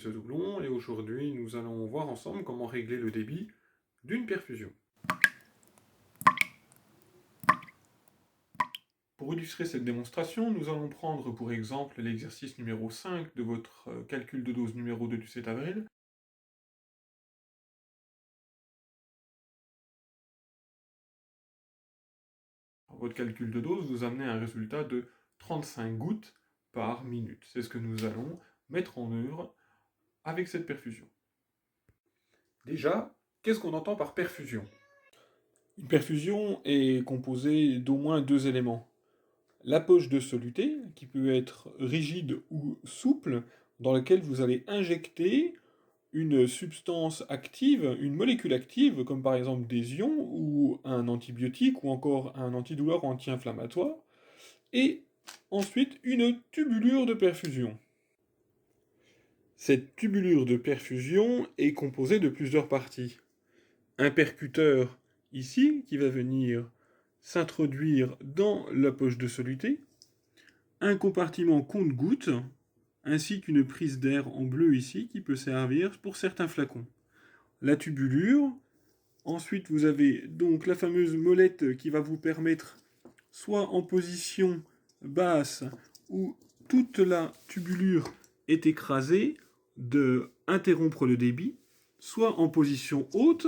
professeur Doublon et aujourd'hui nous allons voir ensemble comment régler le débit d'une perfusion. Pour illustrer cette démonstration, nous allons prendre pour exemple l'exercice numéro 5 de votre calcul de dose numéro 2 du 7 avril. Votre calcul de dose vous amène à un résultat de 35 gouttes par minute. C'est ce que nous allons mettre en œuvre avec cette perfusion. Déjà, qu'est-ce qu'on entend par perfusion? Une perfusion est composée d'au moins deux éléments. La poche de soluté, qui peut être rigide ou souple, dans laquelle vous allez injecter une substance active, une molécule active, comme par exemple des ions, ou un antibiotique, ou encore un antidouleur ou anti-inflammatoire, et ensuite une tubulure de perfusion. Cette tubulure de perfusion est composée de plusieurs parties. Un percuteur, ici, qui va venir s'introduire dans la poche de soluté, un compartiment compte-gouttes, ainsi qu'une prise d'air en bleu ici, qui peut servir pour certains flacons. La tubulure, ensuite vous avez donc la fameuse molette qui va vous permettre, soit en position basse, où toute la tubulure est écrasée, de interrompre le débit, soit en position haute,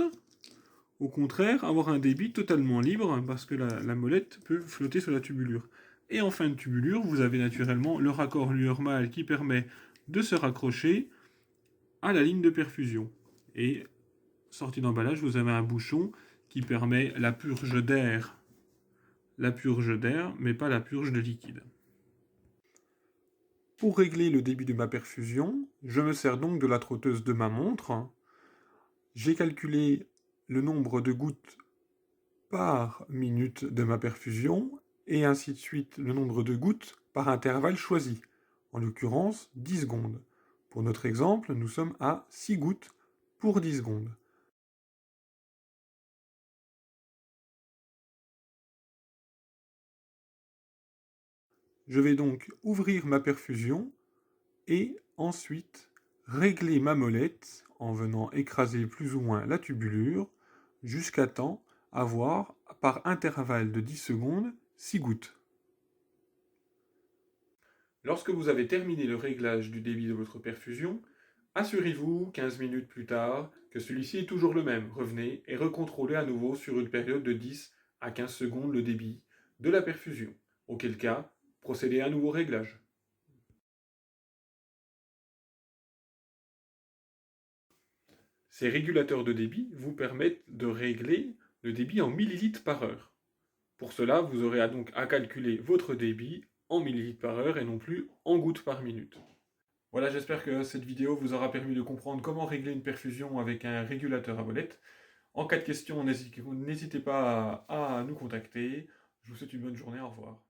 au contraire, avoir un débit totalement libre, parce que la molette peut flotter sur la tubulure. Et en fin de tubulure, vous avez naturellement le raccord lueur-mâle qui permet de se raccrocher à la ligne de perfusion. Et sortie d'emballage, vous avez un bouchon qui permet la purge d'air. La purge d'air, mais pas la purge de liquide. Pour régler le débit de ma perfusion, je me sers donc de la trotteuse de ma montre. J'ai calculé le nombre de gouttes par minute de ma perfusion, et ainsi de suite le nombre de gouttes par intervalle choisi, en l'occurrence 10 secondes. Pour notre exemple, nous sommes à 6 gouttes pour 10 secondes. Je vais donc ouvrir ma perfusion et ensuite régler ma molette en venant écraser plus ou moins la tubulure jusqu'à temps avoir, par intervalle de 10 secondes, 6 gouttes. Lorsque vous avez terminé le réglage du débit de votre perfusion, assurez-vous 15 minutes plus tard que celui-ci est toujours le même. Revenez et recontrôlez à nouveau sur une période de 10 à 15 secondes le débit de la perfusion. Auquel cas, procédez à un nouveau réglage. Ces régulateurs de débit vous permettent de régler le débit en millilitres par heure. Pour cela, vous aurez donc à calculer votre débit en millilitres par heure et non plus en gouttes par minute. Voilà, j'espère que cette vidéo vous aura permis de comprendre comment régler une perfusion avec un régulateur à molette. En cas de question, n'hésitez pas à nous contacter. Je vous souhaite une bonne journée, au revoir.